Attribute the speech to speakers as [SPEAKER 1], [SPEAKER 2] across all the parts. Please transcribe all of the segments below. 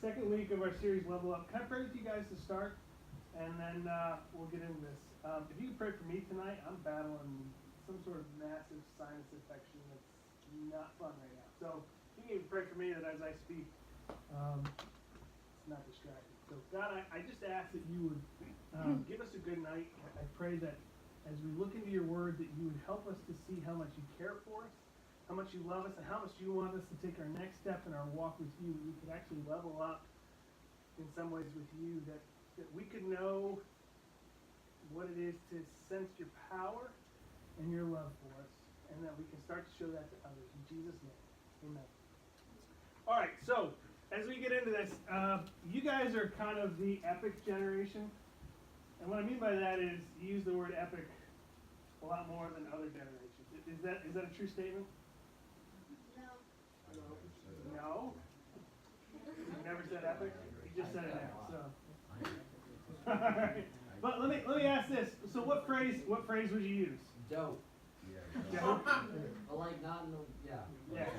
[SPEAKER 1] second week of our series, Level Up. Can I pray with you guys to start? And then we'll get into this. If you could pray for me tonight, I'm battling some sort of massive sinus infection that's not fun right now. So you can even pray for me that as I speak, it's not distracting. So God, I just ask that you would give us a good night. I pray that as we look into your word, that you would help us to see how much you care for us, how much you love us, and how much you want us to take our next step in our walk with you. We could actually level up in some ways with you, that we could know what it is to sense your power and your love for us, and that we can start to show that to others. In Jesus' name, amen. All right, so as we get into this, you guys are kind of the epic generation. And what I mean by that is you use the word epic a lot more than other generations. Is that a true statement? No. You never said epic? You just said it now. So. All right. But let me ask this. So what phrase would you use?
[SPEAKER 2] Dope.
[SPEAKER 1] Dope?
[SPEAKER 2] But like not in the
[SPEAKER 1] Yeah,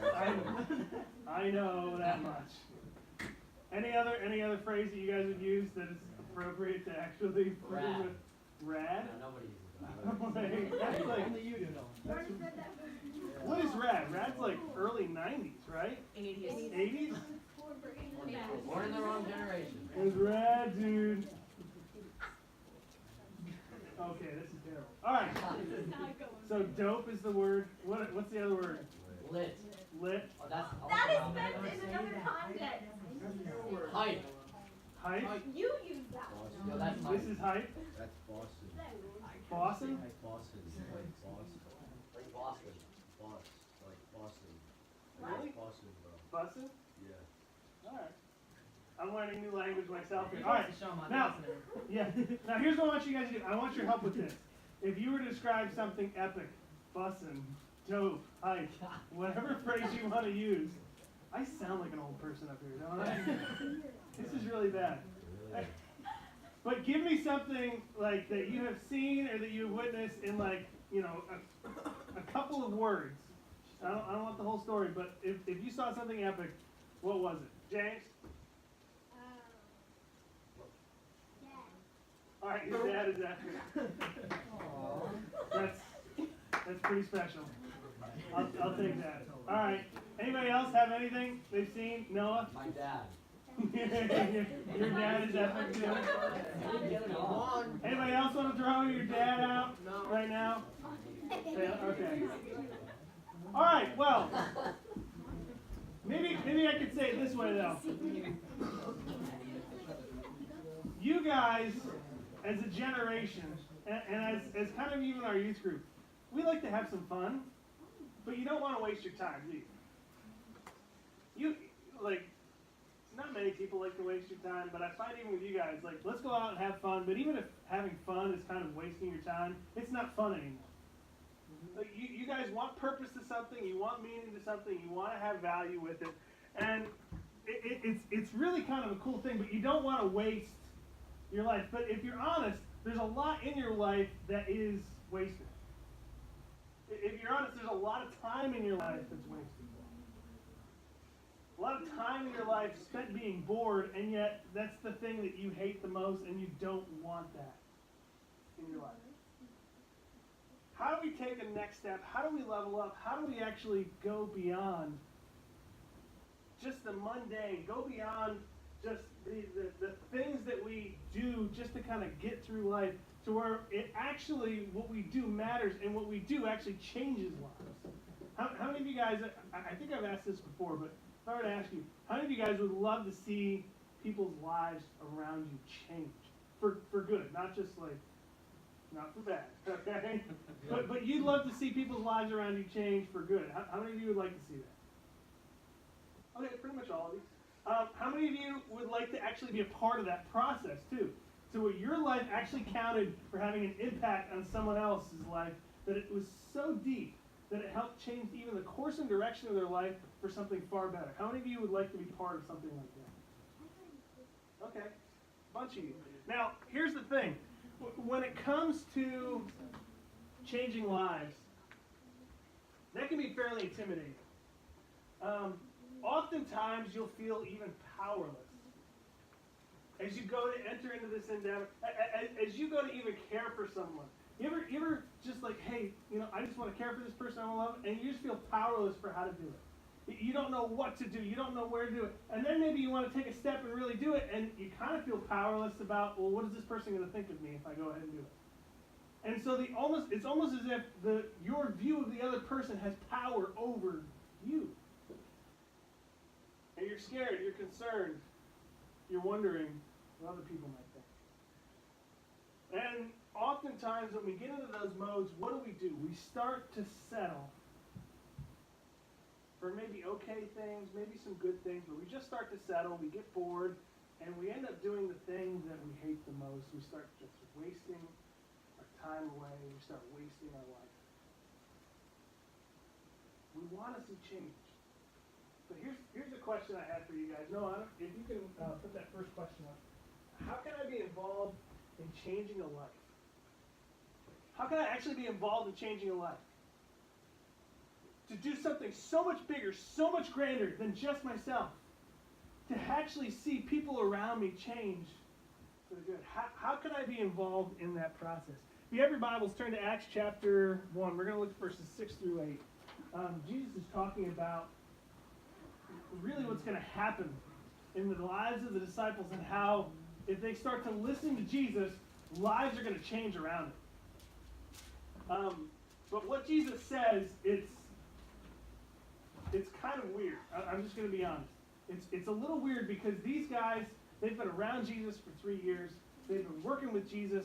[SPEAKER 1] I know that much. Any other phrase that you guys would use that is appropriate to actually
[SPEAKER 2] Rad.
[SPEAKER 1] with rad?
[SPEAKER 2] No, nobody uses that.
[SPEAKER 1] That's like,
[SPEAKER 3] Only you do know.
[SPEAKER 1] what is rad? Rad's like early 90s, right?
[SPEAKER 4] 80s.
[SPEAKER 1] 80s?
[SPEAKER 2] Born in the wrong generation.
[SPEAKER 1] It was rad, dude. Okay, this is terrible. All right. So dope is the word. What's the other word?
[SPEAKER 2] Lit.
[SPEAKER 1] Lit.
[SPEAKER 2] Oh, that's
[SPEAKER 4] That is meant in another context.
[SPEAKER 2] Hype.
[SPEAKER 1] Hype.
[SPEAKER 4] You use that one.
[SPEAKER 2] No, that's hype.
[SPEAKER 1] This is hype.
[SPEAKER 5] That's Boston.
[SPEAKER 1] Boston.
[SPEAKER 5] Boston. Like Boston.
[SPEAKER 2] Like Boston.
[SPEAKER 5] Boss. Like Boston.
[SPEAKER 1] Really?
[SPEAKER 5] Like Boston, bro.
[SPEAKER 1] Boston.
[SPEAKER 5] Yeah.
[SPEAKER 1] All right. I'm learning new language myself here. All right. Now,
[SPEAKER 3] Yeah.
[SPEAKER 1] now here's what I want you guys to do. I want your help with this. If you were to describe something epic, bussin', dope, hype, whatever phrase you want to use, I sound like an old person up here, don't I? This is really bad. But give me something like that you have seen or that you have witnessed in like, you know, a couple of words. I don't want the whole story, but if you saw something epic, what was it? James? All right, your dad is epic. That's pretty special. I'll take that. All right. Anybody else have anything they've seen? Noah?
[SPEAKER 2] My dad.
[SPEAKER 1] Your dad is epic too.
[SPEAKER 2] Get it on.
[SPEAKER 1] Anybody else want to throw your dad out right now? Okay. All right. Well, maybe I could say it this way though. You guys, as a generation, and as kind of even our youth group, we like to have some fun, but you don't want to waste your time, do you? Not many people like to waste your time, but I find even with you guys, like, let's go out and have fun, but even if having fun is kind of wasting your time, it's not fun anymore. Like, you guys want purpose to something, you want meaning to something, you want to have value with it, and it's really kind of a cool thing, but you don't want to waste your life. But if you're honest, there's a lot in your life that is wasted. If you're honest, there's a lot of time in your life that's wasted. A lot of time in your life spent being bored, and yet that's the thing that you hate the most, and you don't want that in your life. How do we take a next step? How do we level up? How do we actually go beyond just the mundane, go beyond just the things that we do just to kind of get through life, to where it actually, what we do matters, and what we do actually changes lives? How many of you guys, I think I've asked this before, but if I were to ask you, how many of you guys would love to see people's lives around you change for good, not just like, not for bad, okay? But you'd love to see people's lives around you change for good. How many of you would like to see that? Okay, pretty much all of you. How many of you would like to actually be a part of that process too? So where your life actually counted for having an impact on someone else's life, that it was so deep that it helped change even the course and direction of their life for something far better. How many of you would like to be part of something like that? Okay, a bunch of you. Now, here's the thing. When it comes to changing lives, that can be fairly intimidating. Oftentimes, you'll feel even powerless as you go to enter into this endeavor, as you go to even care for someone. You ever just like, hey, I just want to care for this person I love, and you just feel powerless for how to do it. You don't know what to do. You don't know where to do it. And then maybe you want to take a step and really do it, and you kind of feel powerless about, well, what is this person going to think of me if I go ahead and do it? And so it's almost as if your view of the other person has power over you. And you're scared, you're concerned, you're wondering what other people might think. And oftentimes when we get into those modes, what do? We start to settle for maybe okay things, maybe some good things, but we just start to settle, we get bored, and we end up doing the things that we hate the most. We start just wasting our time away, we start wasting our life. We want to see change. But here's a question I had for you guys. Noah, if you can put that first question up. How can I be involved in changing a life? How can I actually be involved in changing a life? To do something so much bigger, so much greater than just myself. To actually see people around me change for the good. How can I be involved in that process? If you have your Bibles, turn to Acts chapter 1. We're going to look at verses 6 through 8. Jesus is talking about really what's going to happen in the lives of the disciples and how if they start to listen to Jesus, lives are going to change around it. But what Jesus says, it's kind of weird. I'm just going to be honest. It's a little weird because these guys, they've been around Jesus for 3 years. They've been working with Jesus.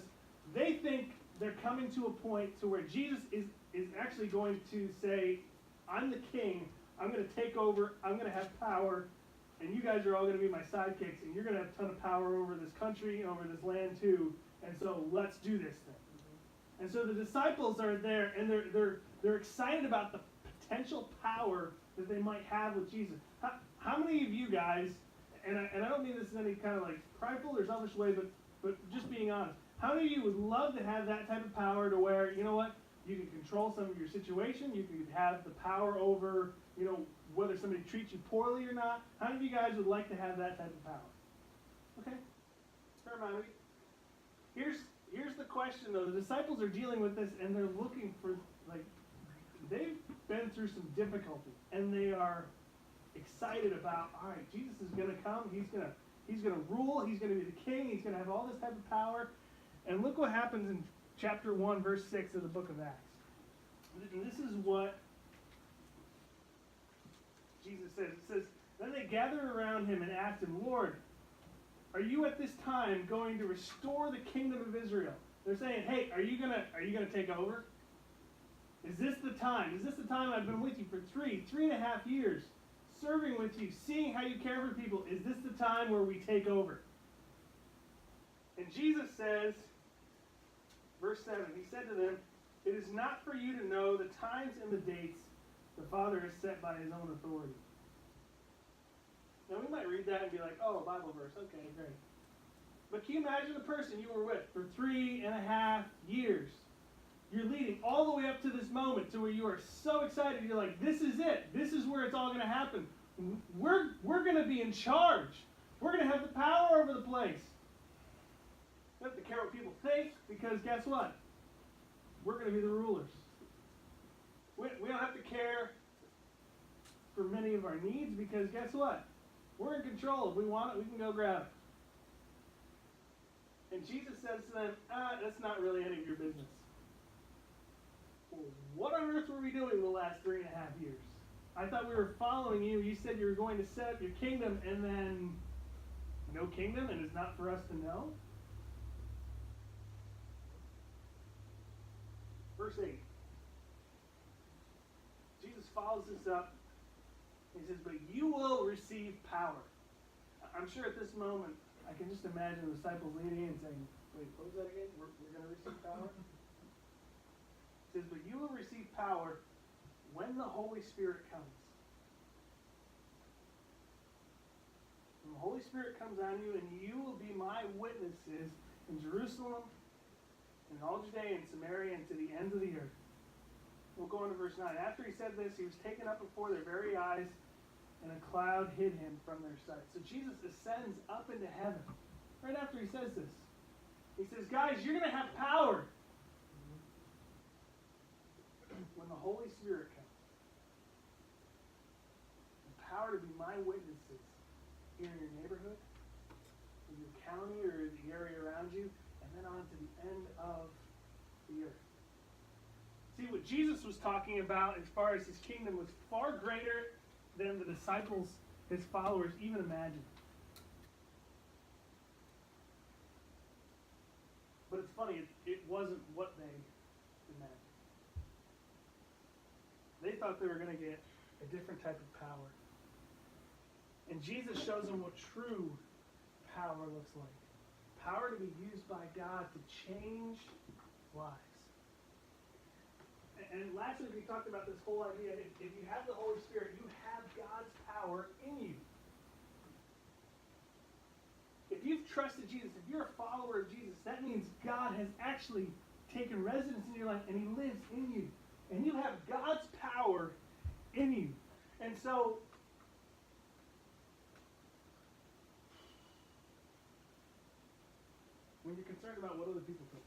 [SPEAKER 1] They think they're coming to a point to where Jesus is actually going to say, I'm the king. I'm going to take over. I'm going to have power. And you guys are all going to be my sidekicks. And you're going to have a ton of power over this country, over this land too. And so let's do this thing. And so the disciples are there, and they're excited about the potential power that they might have with Jesus. How many of you guys, and I don't mean this in any kind of like prideful or selfish way, but just being honest, how many of you would love to have that type of power to where, you know what, you can control some of your situation, you can have the power over, whether somebody treats you poorly or not? How many of you guys would like to have that type of power? Okay, fair amount of you. Here's the question though. The disciples are dealing with this and they're looking for, they've been through some difficulty and they are excited about, all right, Jesus is going to come, he's going to rule, he's going to be the king, he's going to have all this type of power. And look what happens in chapter 1, verse 6 of the book of Acts. And this is what Jesus says. It says, then they gathered around him and asked him, Lord, are you at this time going to restore the kingdom of Israel? They're saying, hey, are you gonna take over? Is this the time? Is this the time I've been with you for 3.5 years, serving with you, seeing how you care for people? Is this the time where we take over? And Jesus says, verse 7, he said to them, it is not for you to know the times and the dates the Father has set by his own authority. Now we might read that and be like, oh, a Bible verse, okay, great. But can you imagine the person you were with for 3.5 years? You're leading all the way up to this moment to where you are so excited, you're like, this is it. This is where it's all going to happen. We're going to be in charge. We're going to have the power over the place. We don't have to care what people think because guess what? We're going to be the rulers. We don't have to care for many of our needs because guess what? We're in control. If we want it, we can go grab it. And Jesus says to them, that's not really any of your business. Well, what on earth were we doing the last 3.5 years? I thought we were following you. You said you were going to set up your kingdom and then no kingdom and it's not for us to know? Verse 8. Jesus follows this up. He says, but you will receive power. I'm sure at this moment, I can just imagine the disciples leaning in and saying, wait, what was that again? We're going to receive power? He says, but you will receive power when the Holy Spirit comes. When the Holy Spirit comes on you, and you will be my witnesses in Jerusalem, in all Judea and Samaria, and to the ends of the earth. We'll go on to verse 9. After he said this, he was taken up before their very eyes, and a cloud hid him from their sight. So Jesus ascends up into heaven. right after he says this. He says, guys, you're going to have power when the Holy Spirit comes. The power to be my witnesses here in your neighborhood, in your county, or the area around you, and then on to the end of the earth. See, what Jesus was talking about as far as his kingdom was far greater than the disciples, his followers, even imagined. But it's funny, it wasn't what they imagined. They thought they were going to get a different type of power. And Jesus shows them what true power looks like. Power to be used by God to change lives. And last week we talked about this whole idea. If you have the Holy Spirit, you have God's power in you. If you've trusted Jesus, if you're a follower of Jesus, that means God has actually taken residence in your life and he lives in you. And you have God's power in you. And so, when you're concerned about what other people think,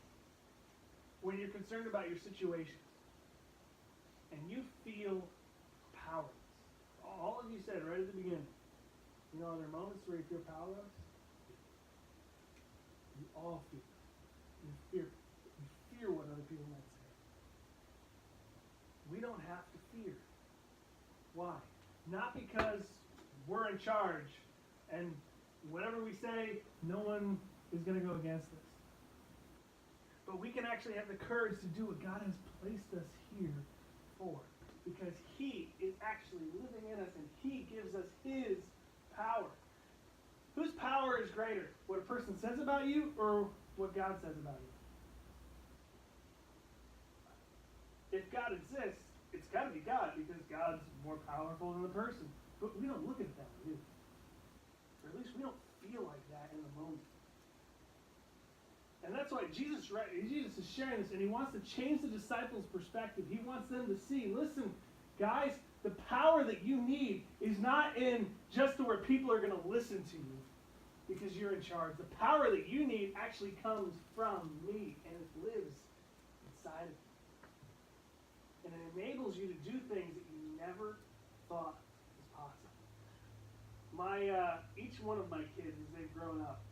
[SPEAKER 1] when you're concerned about your situation, and you feel powerless, all of you said right at the beginning, you know, are there moments where you feel powerless? You all feel it. You fear what other people might say. We don't have to fear. Why? Not because we're in charge and whatever we say, no one is going to go against us. But we can actually have the courage to do what God has placed us here for. Because he is actually living in us and he gives us his power. Whose power is greater? What a person says about you or what God says about you? If God exists, it's got to be God because God's more powerful than the person. But we don't look at it that way, do we? Or at least we don't feel like that in the moment. And that's why Jesus is sharing this, and he wants to change the disciples' perspective. He wants them to see, listen, guys, the power that you need is not in just to where people are going to listen to you because you're in charge. The power that you need actually comes from me, and it lives inside of you. And it enables you to do things that you never thought was possible. Each one of my kids, as they've grown up,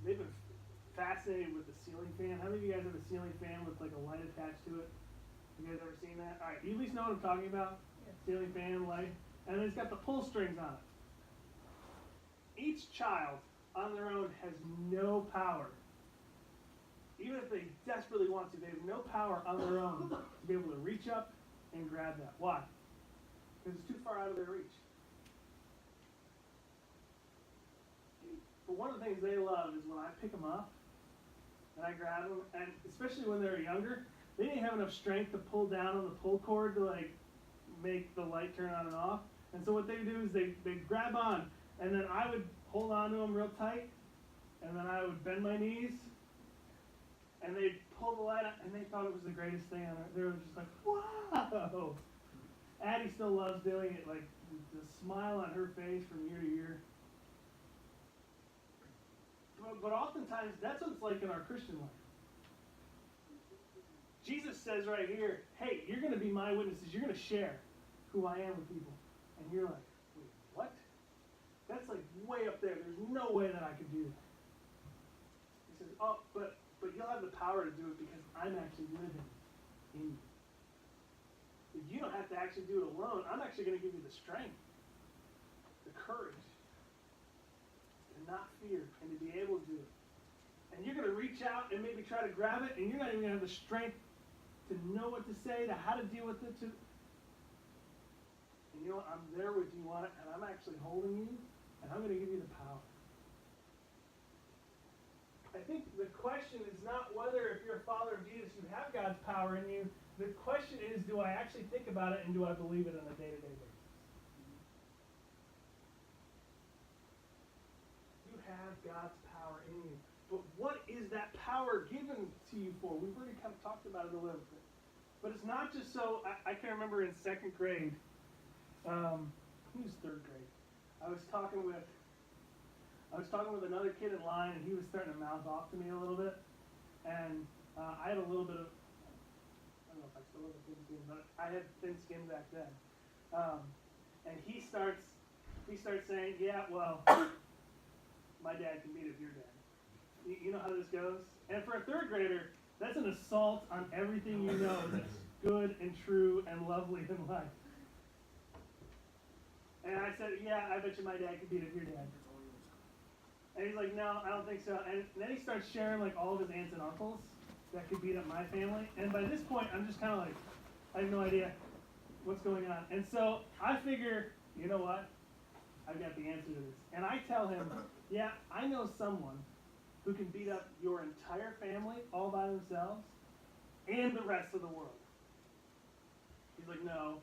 [SPEAKER 1] they've been fascinated with the ceiling fan. How many of you guys have a ceiling fan with like a light attached to it? You guys ever seen that? All right, you at least know what I'm talking about. Ceiling fan, light, and it's got the pull strings on it. Each child on their own has no power. Even if they desperately want to, they have no power on their own to be able to reach up and grab that. Why? Because it's too far out of their reach. But one of the things they love is when I pick them up and I grab them, and especially when they're younger, they didn't have enough strength to pull down on the pull cord to like make the light turn on and off. And so what they do is they grab on, and then I would hold on to them real tight, and then I would bend my knees, and they'd pull the light out, and they thought it was the greatest thing on earth. They were just like, wow! Addie still loves doing it, like the smile on her face from year to year. But oftentimes, that's what it's like in our Christian life. Jesus says right here, hey, you're going to be my witnesses. You're going to share who I am with people. And you're like, wait, what? That's like way up there. There's no way that I could do that. He says, oh, but you'll have the power to do it because I'm actually living in you. If you don't have to actually do it alone, I'm actually going to give you the strength, the courage, to not fear and to be able to do it. And you're going to reach out and maybe try to grab it, and you're not even going to have the strength to know what to say, to how to deal with it. And you know what? I'm there with you on it, and I'm actually holding you, and I'm going to give you the power. I think the question is not whether, if you're a follower of Jesus, you have God's power in you. The question is, do I actually think about it, and do I believe it on a day-to-day basis? You have God's power in you. But what is that power given to you for? We've already kind of talked about it a little bit. But it's not just so, I can remember in second grade, I think it was third grade, I was talking with I was talking with another kid in line, and he was starting to mouth off to me a little bit. And I had a little bit of, I don't know if I still have a thin skin, but I had thin skin back then. And he starts saying, yeah, well, my dad can beat up your dad. You know how this goes? And for a third grader, that's an assault on everything you know that's good and true and lovely in life. And I said, yeah, I bet you my dad could beat up your dad. And he's like, no, I don't think so. And then he starts sharing like all of his aunts and uncles that could beat up my family. And by this point, I'm just kind of like, I have no idea what's going on. And so I figure, you know what? I've got the answer to this. And I tell him, yeah, I know someone who can beat up your entire family all by themselves and the rest of the world. He's like, no.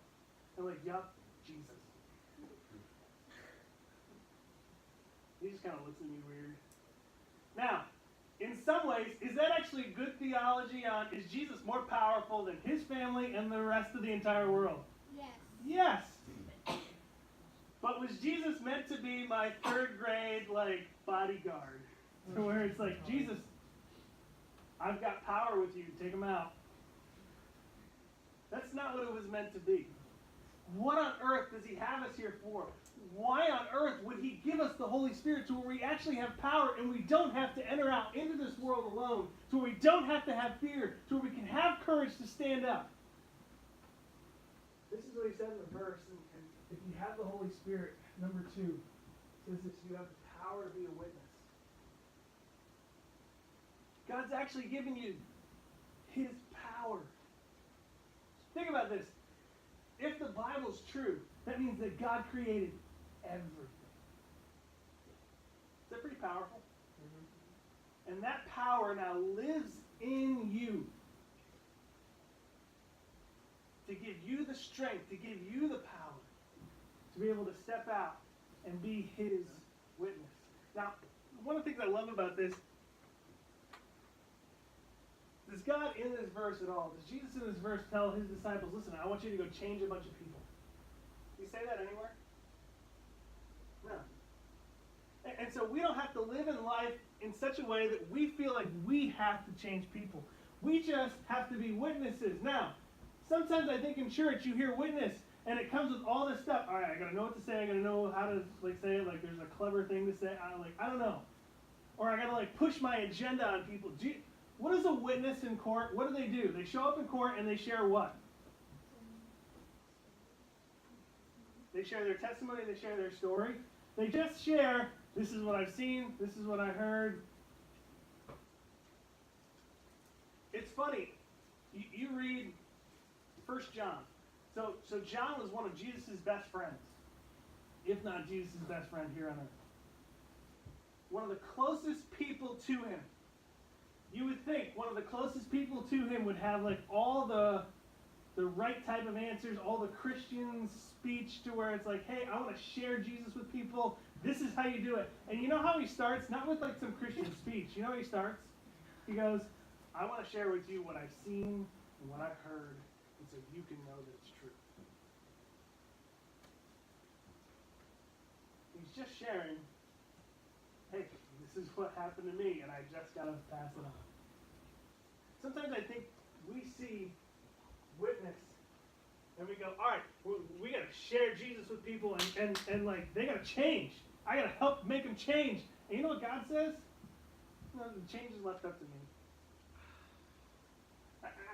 [SPEAKER 1] I'm like, yup, Jesus. He just kind of looks at me weird. Now, in some ways, is that actually good theology on, is Jesus more powerful than his family and the rest of the entire world?
[SPEAKER 4] Yes.
[SPEAKER 1] Yes. But was Jesus meant to be my third grade, like, bodyguard? To where it's like, Jesus, I've got power with you, take him out. That's not what it was meant to be. What on earth does he have us here for? Why on earth would he give us the Holy Spirit to where we actually have power and we don't have to enter out into this world alone, to where we don't have to have fear, to where we can have courage to stand up? This is what he said in the verse. And if you have the Holy Spirit, number 2, it says this, you have the power to be a witness. God's actually giving you his power. Think about this. If the Bible's true, that means that God created everything. Is that pretty powerful? Mm-hmm. And that power now lives in you to give you the strength, to give you the power to be able to step out and be his witness. Now, one of the things I love about this, does God in this verse at all, does Jesus in this verse tell his disciples, listen, I want you to go change a bunch of people? Do you say that anywhere? No. And so we don't have to live in life in such a way that we feel like we have to change people. We just have to be witnesses. Now, sometimes I think in church you hear witness, and it comes with all this stuff. All right, I got to know what to say. I got to know how to say it. Like there's a clever thing to say. I don't know. Or I got to push my agenda on people. What is a witness in court? What do? They show up in court and they share what? They share their testimony. They share their story. They just share, this is what I've seen. This is what I heard. It's funny. You read 1 John. So John was one of Jesus' best friends, if not Jesus' best friend here on earth. One of the closest people to him. You would think one of the closest people to him would have all the right type of answers, all the Christian speech to where it's like, hey, I want to share Jesus with people. This is how you do it. And you know how he starts? Not with some Christian speech. You know how he starts? He goes, I want to share with you what I've seen and what I've heard, and so you can know that it's true. He's just sharing, hey, this is what happened to me, and I just got to pass it on. Sometimes I think we see witness, and we go, all right, we got to share Jesus with people, and they got to change. I got to help make them change. And you know what God says? No, the change is left up to me.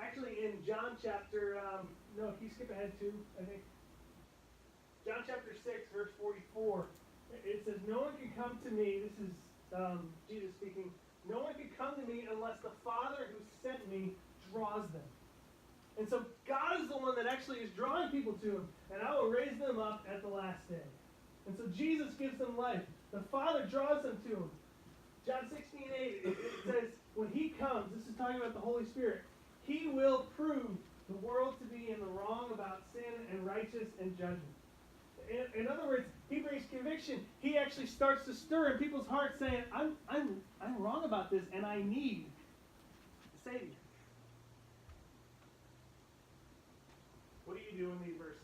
[SPEAKER 1] Actually, in John chapter, no, can you skip ahead to, I think? John chapter 6, verse 44, it says, no one can come to me, this is Jesus speaking, no one can come to me unless the Father who sent me draws them. And so God is the one that actually is drawing people to him, and I will raise them up at the last day. And so Jesus gives them life. The Father draws them to him. John 16:8, it says, when he comes, this is talking about the Holy Spirit, he will prove the world to be in the wrong about sin and righteous and judgment. In other words, he brings conviction. He actually starts to stir in people's hearts saying, I'm wrong about this and I need a Savior. What do you do in these verses?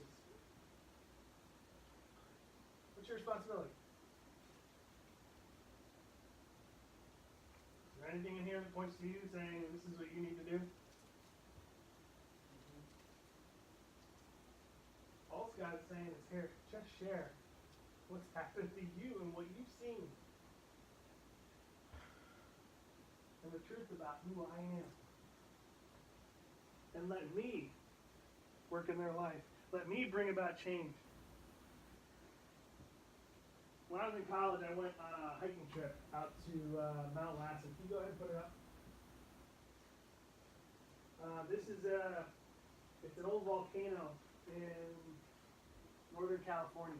[SPEAKER 1] What's your responsibility? anything in here that points to you saying this is what you need to do? All God's saying is here, just share what's happened to you and what you've seen. And the truth about who I am. And let me work in their life. Let me bring about change. When I was in college, I went on a hiking trip out to Mount Lassen. Can you go ahead and put it up? It's an old volcano in Northern California.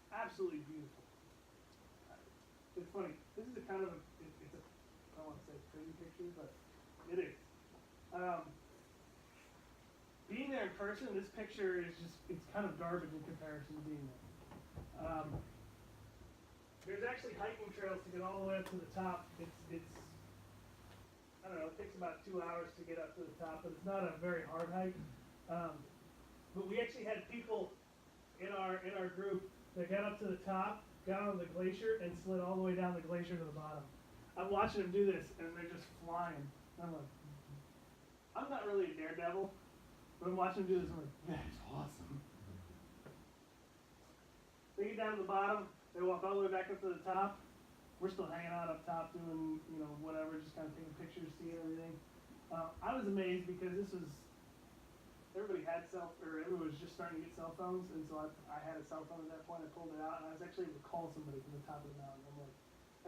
[SPEAKER 1] Absolutely beautiful. It's funny. This is a kind of it's a, I don't want to say pretty picture, but it is. Being there in person, this picture is it's kind of garbage in comparison to being there. There's actually hiking trails to get all the way up to the top. It's I don't know, it takes about 2 hours to get up to the top, but it's not a very hard hike. But we actually had people in our group that got up to the top, got on the glacier, and slid all the way down the glacier to the bottom. I'm watching them do this, and they're just flying. I'm like, I'm not really a daredevil, but I'm watching them do this, and I'm like, that's awesome. They get down to the bottom, they walk all the way back up to the top. We're still hanging out up top doing, whatever, just kind of taking pictures, seeing everything. I was amazed because everybody was just starting to get cell phones, and so I had a cell phone at that point. I pulled it out, and I was actually able to call somebody from the top of the mountain.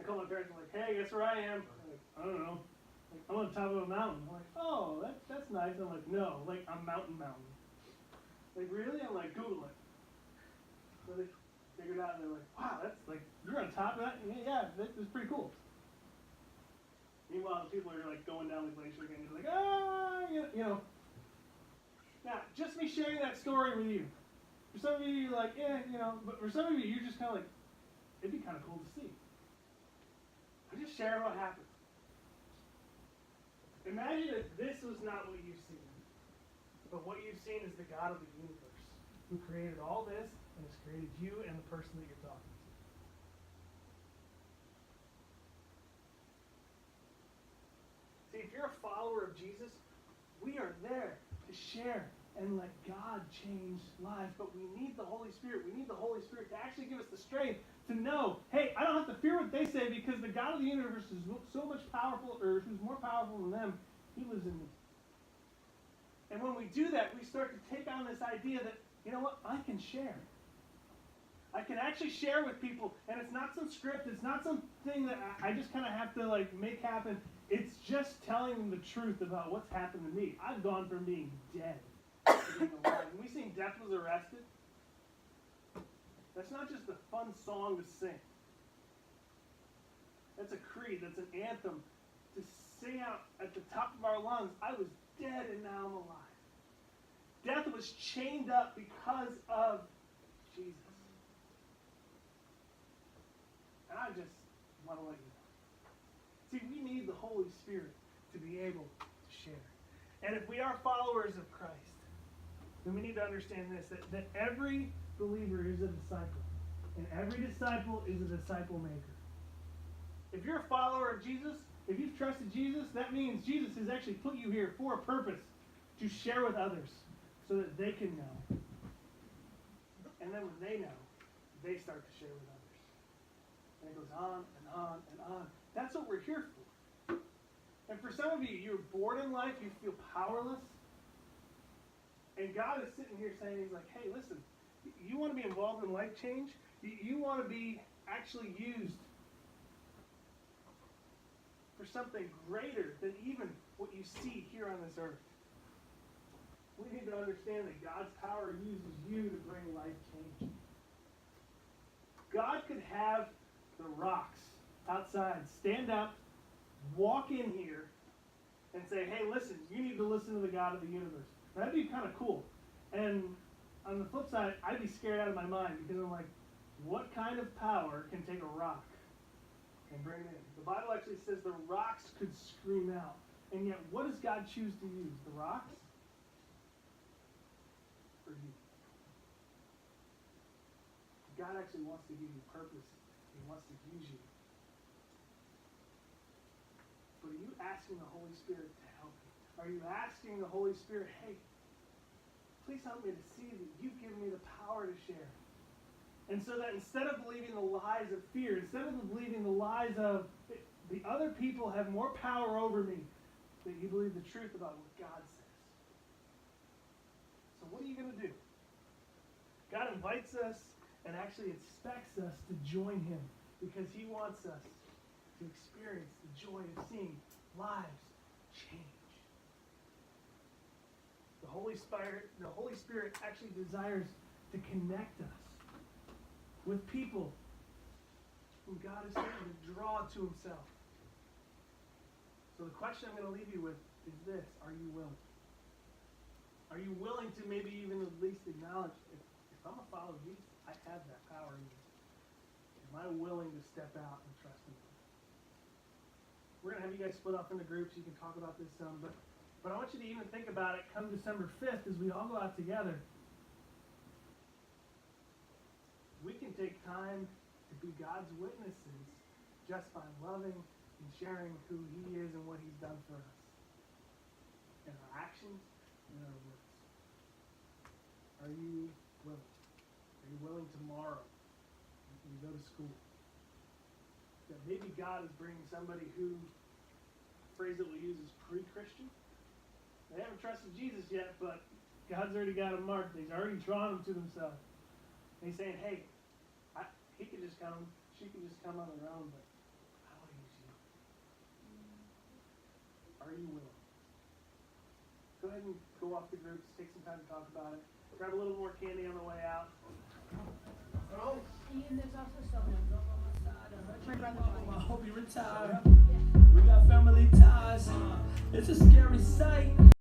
[SPEAKER 1] I called my parents, I'm like, hey, guess where I am? I'm like, I don't know. Like, I'm on top of a mountain. I'm like, oh, that's nice. I'm like, no, like a mountain. Like, really? I'm like, Google it. So they figured out, and they're like, wow, that's like, you're on top of that? Yeah, that's pretty cool. Meanwhile, the people are like going down the glacier again. You're like, Now, just me sharing that story with you. For some of you, you're like, but for some of you, you're just kind of like, it'd be kind of cool to see. I just share what happened. Imagine if this was not what you've seen, but what you've seen is the God of the universe, who created all this and has created you and the person that you're talking to. See, if you're a follower of Jesus, we are there to share and let God change lives. But we need the Holy Spirit. We need the Holy Spirit to actually give us the strength to know, hey, I don't have to fear what they say because the God of the universe is so much powerful, or who's more powerful than them, he lives in me. And when we do that, we start to take on this idea that, you know what, I can share. I can actually share with people, and it's not some script, it's not something that I just kind of have to like make happen. It's just telling them the truth about what's happened to me. I've gone from being dead to being alive. When we sing Death Was Arrested, that's not just a fun song to sing. That's a creed, that's an anthem to sing out at the top of our lungs. I was dead and now I'm alive. Death was chained up because of Jesus. And I just want to let you know. See, we need the Holy Spirit to be able to share. And if we are followers of Christ, then we need to understand this, that every believer is a disciple. And every disciple is a disciple maker. If you're a follower of Jesus, if you've trusted Jesus, that means Jesus has actually put you here for a purpose, to share with others so that they can know. And then when they know, they start to share with others. And it goes on and on and on. That's what we're here for. And for some of you, you're bored in life, you feel powerless. And God is sitting here saying, he's like, hey, listen, you want to be involved in life change? You want to be actually used for something greater than even what you see here on this earth. We need to understand that God's power uses you to bring life change. God could have the rocks outside stand up, walk in here, and say, hey, listen, you need to listen to the God of the universe. That'd be kind of cool. And on the flip side, I'd be scared out of my mind because I'm like, what kind of power can take a rock and bring it in? The Bible actually says the rocks could scream out. And yet, what does God choose to use? The rocks? For you. God actually wants to give you purpose. He wants to use you for But are you asking the Holy Spirit to help you? Are you asking the Holy Spirit, hey, please help me to see that you've given me the power to share? And so that instead of believing the lies of fear, instead of believing the lies of the other people have more power over me, that you believe the truth about what God says. So what are you going to do? God invites us and actually expects us to join him because he wants us to experience the joy of seeing lives change. The Holy Spirit actually desires to connect us with people whom God is trying to draw to himself. So the question I'm going to leave you with is this: are you willing? Are you willing to maybe even at least acknowledge, if I'm a follower of Jesus, I have that power in me. Am I willing to step out and trust him? We're going to have you guys split off into groups. You can talk about this some, but I want you to even think about it come December 5th as we all go out together. We can take time to be God's witnesses just by loving and sharing who he is and what he's done for us. In our actions and our words. Are you willing? Are you willing tomorrow when you go to school? That maybe God is bringing somebody who, the phrase that we use is pre-Christian. They haven't trusted Jesus yet, but God's already got them marked. He's already drawn them to himself. And he's saying, hey, he can just come, she can just come on her own, but I want to use you. Are you willing? Go ahead and go off the groups, take some time to talk about it. Grab a little more candy on the way out.
[SPEAKER 3] Ian, there's also someone on the side of my brother.
[SPEAKER 6] I hope you retire. We got family ties. It's a scary sight.